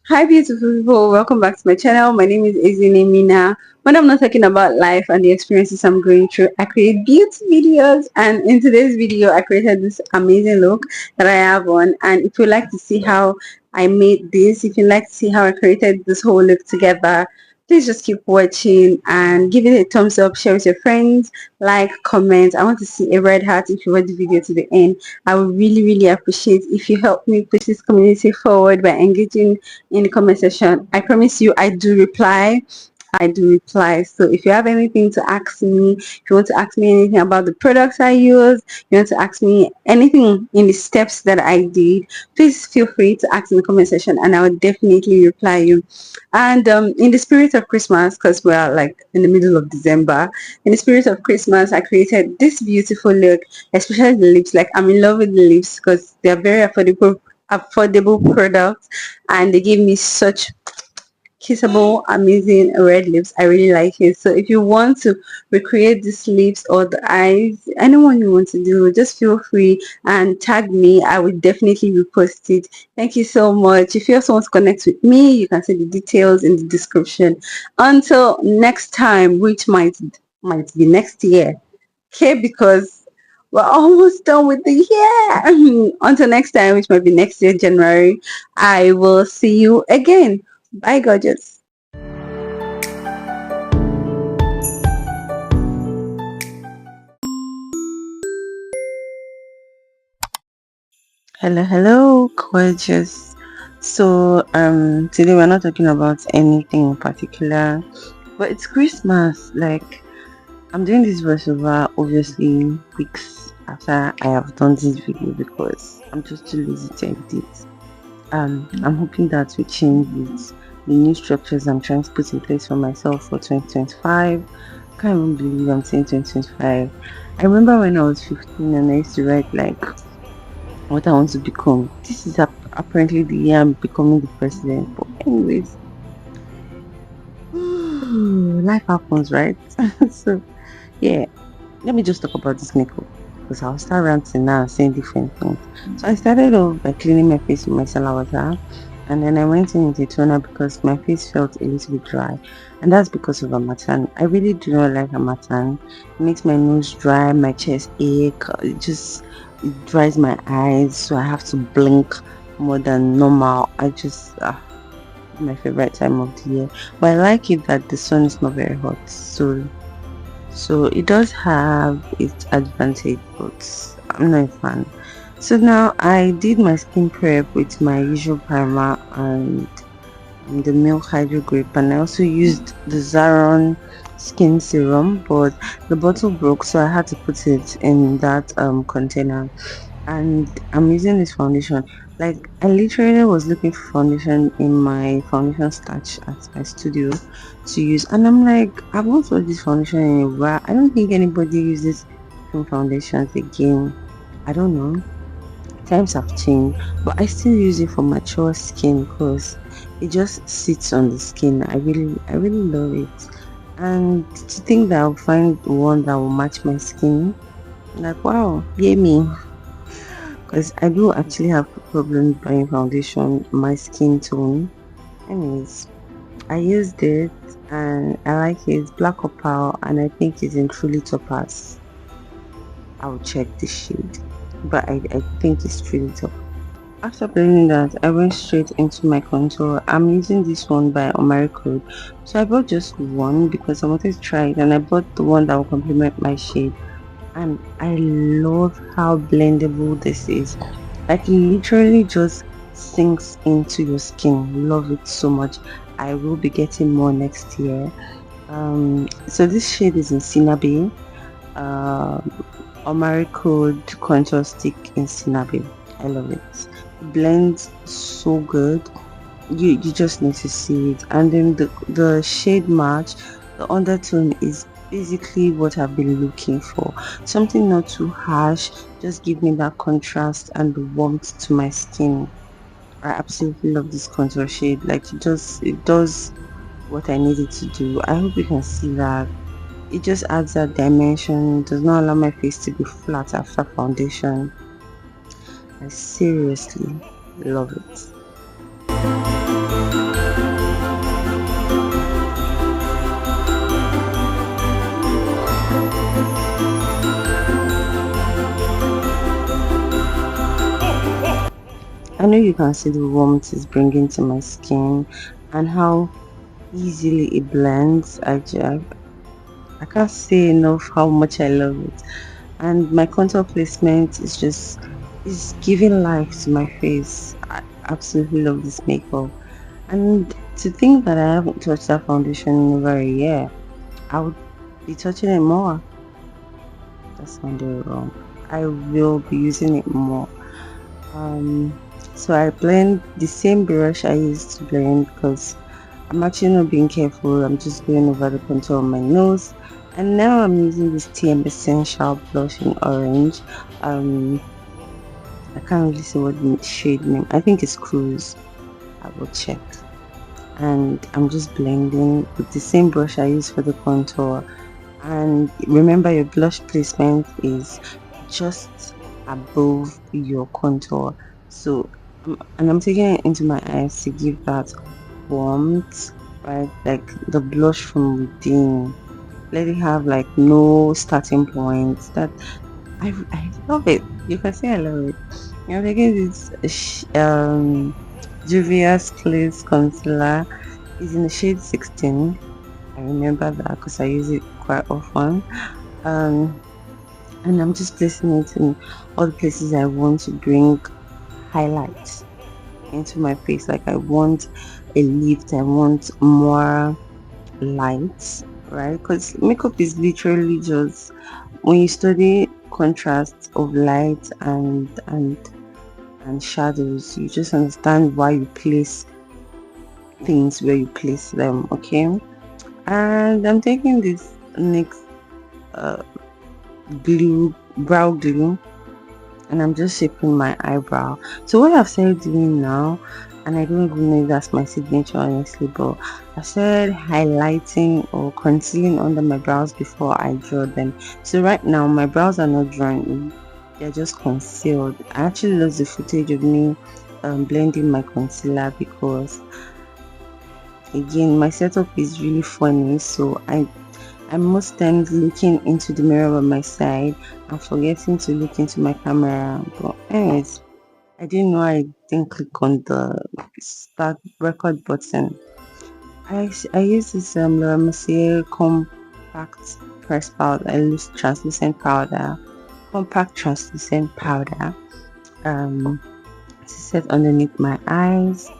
Hi beautiful people, welcome back to my channel. My name is Mina. When I'm not talking about life and the experiences I'm going through, I create beauty videos, and in today's video I created this amazing look that I have on. And if you'd like to see how I made this, if you'd like to see how I created this whole look together, please just keep watching and give it a thumbs up, share with your friends, like, comment. I want to see a red heart if you watch the video to the end. I would really appreciate if you help me push this community forward by engaging in the comment section. I promise you, I do reply. I do reply. So if you have anything to ask me, if you want to ask me anything about the products I use, you want to ask me anything in the steps that I did, please feel free to ask in the comment section and I will definitely reply you. And in the spirit of Christmas, because we are like in the middle of December, in the spirit of Christmas, I created this beautiful look, especially the lips. Like, I'm in love with the lips because they are very affordable products, and they gave me such kissable amazing red lips. I really like it. So if you want to recreate these lips or the eyes, anyone you want to do, just feel free and tag me. I will definitely repost it. Thank you so much. If you also want to connect with me, you can see the details in the description. Until next time, which might be next year, okay, because we're almost done with the year. Until next time, which might be next year, January, I will see you again. Bye, gorgeous. Hello, gorgeous. So, today we're not talking about anything in particular, but it's Christmas. Like, I'm doing this voiceover obviously weeks after I have done this video because I'm just too lazy to edit it. I'm hoping that will change with the new structures I'm trying to put in place for myself for 2025. I can't even believe I'm saying 2025. I remember when I was 15 and I used to write like what I want to become. This is apparently the year I'm becoming the president. But anyways, life happens, right? So yeah, let me just talk about this makeup because I'll start ranting now and saying different things. So I started off by cleaning my face with micellar water, and then I went in with a toner because my face felt a little bit dry, and that's because of harmattan. I really do not like harmattan. It makes my nose dry, my chest ache, it dries my eyes, so I have to blink more than normal. My favorite time of the year, but I like it that the sun is not very hot, so it does have its advantage, but I'm not a fan. So now I did my skin prep with my usual primer and the milk hydro grape, and I also used the Zaron skin serum, but the bottle broke, so I had to put it in that container. And I'm using this foundation. Like, I literally was looking for foundation in my foundation stash at my studio to use, and I'm like, I've not used this foundation in a while. I don't think anybody uses foundations again. I don't know, times have changed, but I still use it for mature skin because it just sits on the skin. I really love it, and to think that I'll find one that will match my skin, like, wow, yay me. Because I do actually have problems buying foundation my skin tone. Anyways, I used it and I like it. It's black opal and I think it's in truly topaz. I'll check the shade, but I think it's truly topaz. After blending that, I went straight into my contour. I'm using this one by Omaricode. So I bought just one because I wanted to try it, and I bought the one that will complement my shade. And I love how blendable this is. Like, it literally just sinks into your skin. Love it so much. I will be getting more next year. So this shade is in cinna. Omaricode contour stick in cinna. I love it. It blends so good. You just need to see it. And then the shade match, the undertone is basically what I've been looking for. Something not too harsh, just give me that contrast and the warmth to my skin. I absolutely love this contour shade. Like, it does what I need it to do. I hope you can see that. It just adds that dimension. It does not allow my face to be flat after foundation. I seriously love it. know you can see the warmth it's bringing to my skin and how easily it blends. I can't say enough how much I love it. And my contour placement is giving life to my face. I absolutely love this makeup. And to think that I haven't touched that foundation in over a year, I would be touching it more. That sounded wrong. I will be using it more. So I blend the same brush I used to blend because I'm actually not being careful. I'm just going over the contour of my nose. And now I'm using this TM Essential blush in orange. I can't really say what the shade name. I think it's Cruise. I will check. And I'm just blending with the same brush I use for the contour. And remember, your blush placement is just above your contour. So, and I'm taking it into my eyes to give that warmth, right? Like the blush from within. Let it have like no starting point. That I love it. You can say I love it. I'm taking this Juvia's Glaze Concealer. It's in the shade 16. I remember that because I use it quite often. And I'm just placing it in all the places I want to bring highlights into my face. Like I want a lift, I want more lights, right? Because makeup is literally just when you study contrast of light and shadows, you just understand why you place things where you place them. Okay, and I'm taking this next brow glue, and I'm just shaping my eyebrow. So what I've started doing now, and I don't even know if that's my signature honestly, but I started highlighting or concealing under my brows before I draw them. So right now my brows are not drawn in, they're just concealed. I actually lost the footage of me blending my concealer because again my setup is really funny, so I'm most times looking into the mirror on my side and forgetting to look into my camera. But anyways, I didn't know I didn't click on the start record button. I use this mercier compact press powder. I use translucent powder, compact translucent powder. To set underneath my eyes.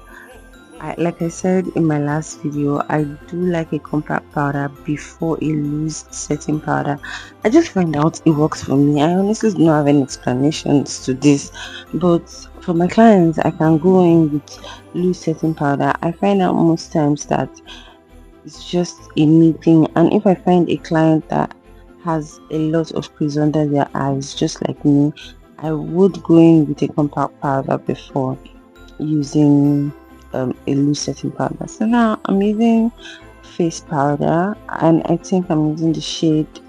Like I said in my last video, I do like a compact powder before a loose setting powder. I just find out it works for me. I honestly don't have any explanations to this, but for my clients, I can go in with loose setting powder. I find out most times that it's just a me thing, and if I find a client that has a lot of crease under their eyes, just like me, I would go in with a compact powder before using a loose setting powder. So now I'm using face powder, and I think I'm using the shade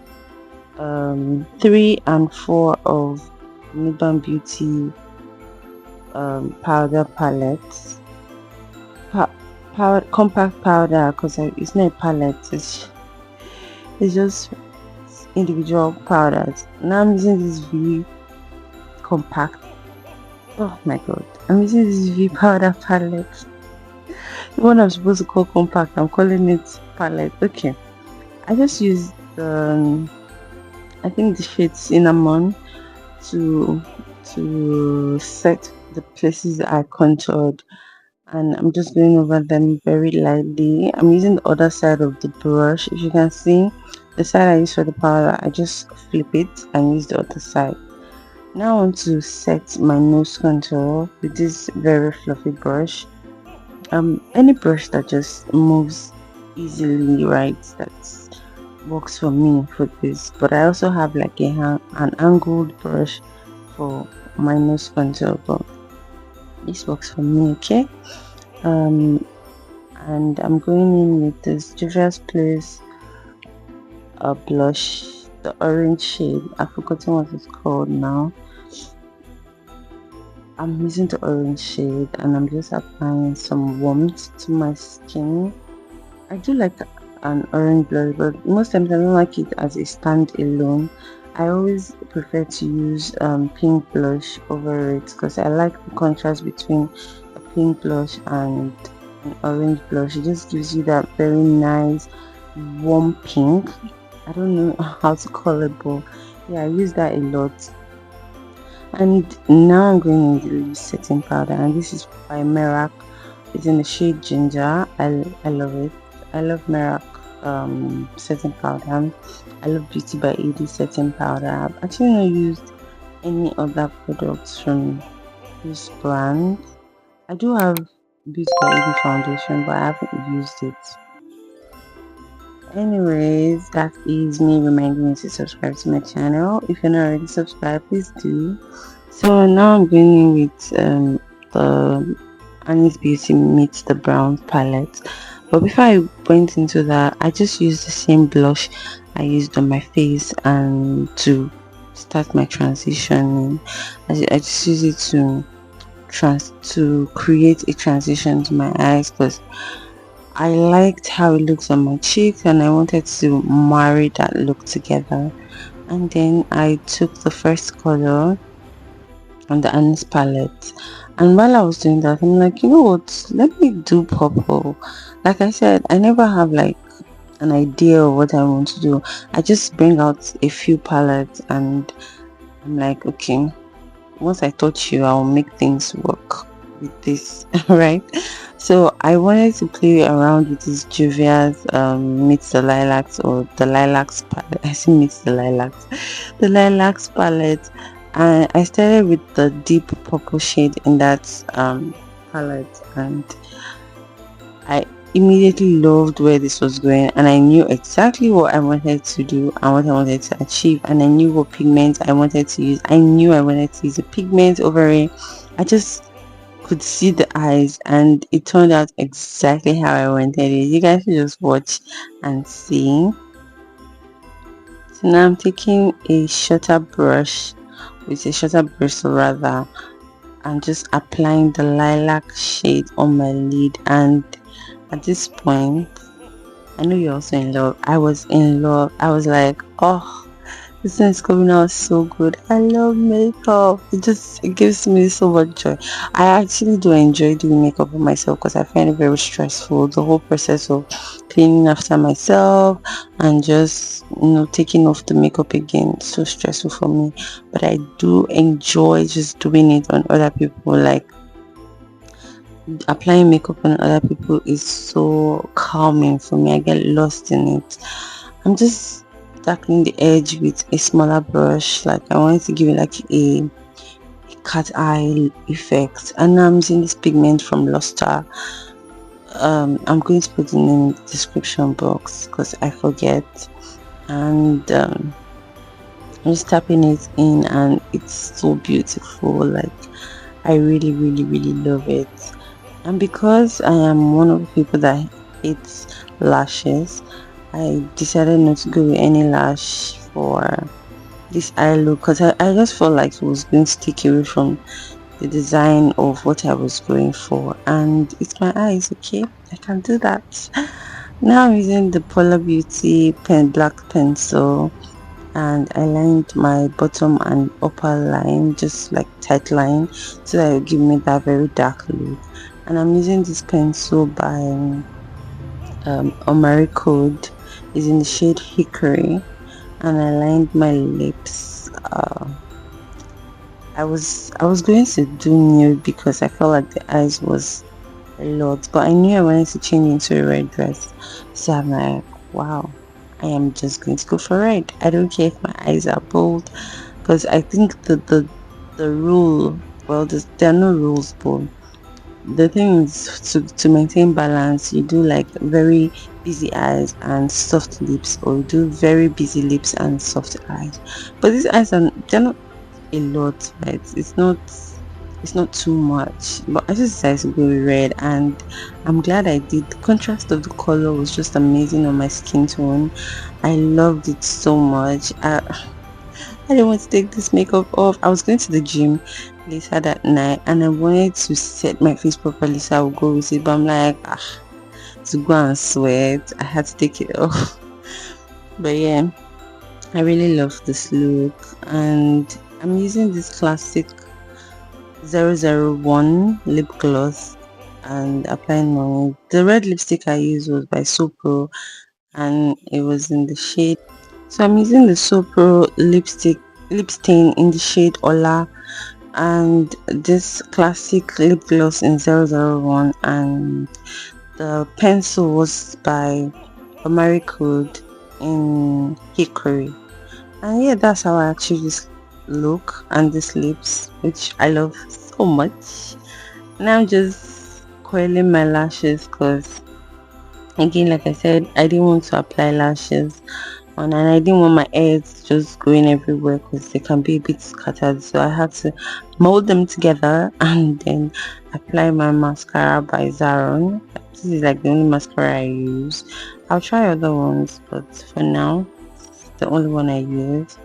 3 and 4 of Nuban Beauty powder palettes. Compact powder, because it's not a palette, it's just individual powders. Now I'm using this V compact. Oh my god, I'm using this V powder palette. The one I'm supposed to call compact, I'm calling it palette. Okay, I just used I think the shade cinnamon to set the places I contoured, and I'm just going over them very lightly. I'm using the other side of the brush. If you can see, the side I use for the powder, I just flip it and use the other side. Now I want to set my nose contour with this very fluffy brush. Any brush that just moves easily, right? That works for me for this. But I also have like an angled brush for my nose contour, but this works for me. Okay. And I'm going in with this Juvia's Place blush, the orange shade. I've forgotten what it's called now. I'm using the orange shade, and I'm just applying some warmth to my skin. I do like an orange blush, but most times I don't like it as a stand alone. I always prefer to use pink blush over it because I like the contrast between a pink blush and an orange blush. It just gives you that very nice warm pink. I don't know how to call it, but yeah, I use that a lot. And now I'm going to use setting powder, and this is by Merak. It's in the shade ginger. I love it. I love Merak setting powder. I love Beauty by AD setting powder. I've actually not used any other products from this brand. I do have Beauty by AD foundation, but I haven't used it. Anyways, that is me reminding you to subscribe to my channel. If you're not already subscribed, please do. So now I'm going in with the Anie's Beauty meets the brown palette. But before I went into that, I just used the same blush I used on my face and to start my transition. I just use it to create a transition to my eyes because I liked how it looks on my cheeks and I wanted to marry that look together. And then I took the first color on the Anis palette, and while I was doing that, I'm like, you know what, let me do purple. Like I said, I never have like an idea of what I want to do. I just bring out a few palettes and I'm like, okay, once I touch you, I'll make things work with this. Right? So I wanted to play around with this Juvia's meets the lilacs, or the lilacs palette. I see meets the lilacs palette, and I started with the deep purple shade in that palette, and I immediately loved where this was going, and I knew exactly what I wanted to do and what I wanted to achieve, and I knew what pigment I wanted to use. I knew I wanted to use a pigment over it. I just could see the eyes, and it turned out exactly how I wanted it. You guys should just watch and see. So now I'm taking a shorter brush with a shorter bristle rather, and just applying the lilac shade on my lid. And at this point, I know you're also in love. I was in love. I was like, oh, this thing is coming out so good. I love makeup. It gives me so much joy. I actually do enjoy doing makeup on myself because I find it very stressful. The whole process of cleaning after myself and just taking off the makeup again, so stressful for me. But I do enjoy just doing it on other people. Like applying makeup on other people is so calming for me. I get lost in it. I'm just darkening the edge with a smaller brush. Like I wanted to give it like a cat eye effect, and now I'm using this pigment from Luster. I'm going to put the name in the description box because I forget, and I'm just tapping it in, and it's so beautiful. Like I really love it. And because I am one of the people that hates lashes, I decided not to go with any lash for this eye look because I just felt like it was going to take away from the design of what I was going for, and it's my eyes. Okay, I can do that. Now I'm using the Polar Beauty black pencil, and I lined my bottom and upper line, just like tight line, so that it will give me that very dark look. And I'm using this pencil by Omaricode. Is in the shade Hickory, and I lined my lips. I was going to do nude because I felt like the eyes was a lot, but I knew I wanted to change into a red dress, so I'm like, wow, I am just going to go for red. I don't care if my eyes are bold, because I think the rule, well, there are no rules, but the thing is to maintain balance, you do like very busy eyes and soft lips, or you do very busy lips and soft eyes. But these eyes they're not a lot, right? It's not too much, but I just decided to go with red, and I'm glad I did. The contrast of the color was just amazing on my skin tone. I loved it so much. I didn't want to take this makeup off. I was going to the gym later that night, and I wanted to set my face properly, so I would go with it, but I'm like, to go and sweat, I had to take it off. But yeah, I really love this look, and I'm using this classic 001 lip gloss and applying on it. The red lipstick I used was by Supro, and it was in the shade. So I'm using the Supro lip stain in the shade Ola, and this classic lip gloss in 001, and the pencil was by Omaricode in Hickory. And yeah, that's how I achieve this look and these lips, which I love so much. Now I'm just coiling my lashes because, again, like I said, I didn't want to apply lashes on, and I didn't want my hairs just going everywhere because they can be a bit scattered. So I had to mold them together and then apply my mascara by Zaron. This is like the only mascara I use. I'll try other ones, but for now, it's the only one I use.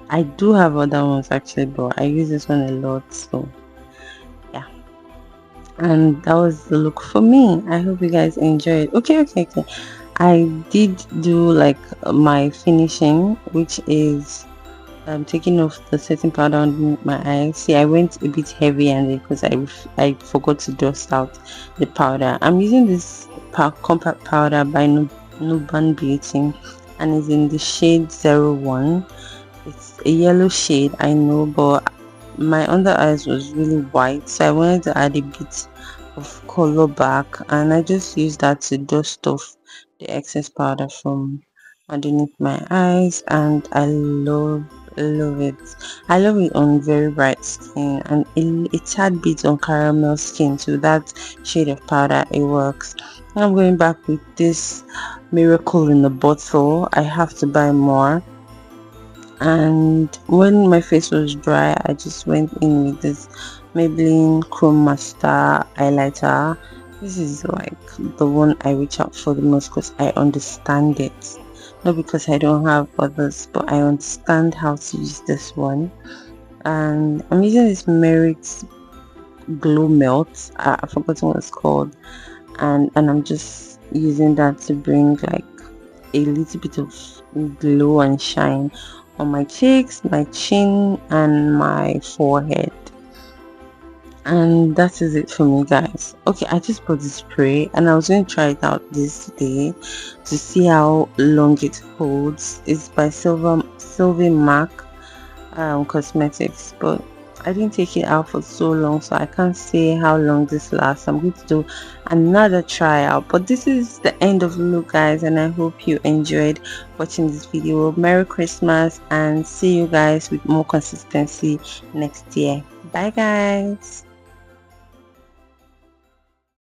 I do have other ones actually, but I use this one a lot. So yeah, and that was the look for me. I hope you guys enjoyed. Okay. I did do like my finishing, which is taking off the setting powder on my eyes. See, I went a bit heavy and because I forgot to dust out the powder. I'm using this compact powder by Nuban Beauty, and it's in the shade 01. It's a yellow shade, I know, but my under eyes was really white, so I wanted to add a bit of color back, and I just used that to dust off the excess powder from underneath my eyes. And I love it. I love it on very bright skin, and a tad bit on caramel skin too. That shade of powder, it works. I'm going back with this miracle in the bottle. I have to buy more. And when my face was dry, I just went in with this Maybelline Chrome Master highlighter. This is like the one I reach out for the most because I understand it, not because I don't have others, but I understand how to use this one. And I'm using this Merak's Glow Melt. I forgot what it's called, and I'm just using that to bring like a little bit of glow and shine on my cheeks, my chin, and my forehead. And that is it for me, guys. Okay, I just bought this spray and I was going to try it out this day to see how long it holds. It's by Sylvie Mac Cosmetics, but I didn't take it out for so long, so I can't say how long this lasts. I'm going to do another tryout, but this is the end of the look, guys, and I hope you enjoyed watching this video. Merry Christmas, and see you guys with more consistency next year. Bye, guys.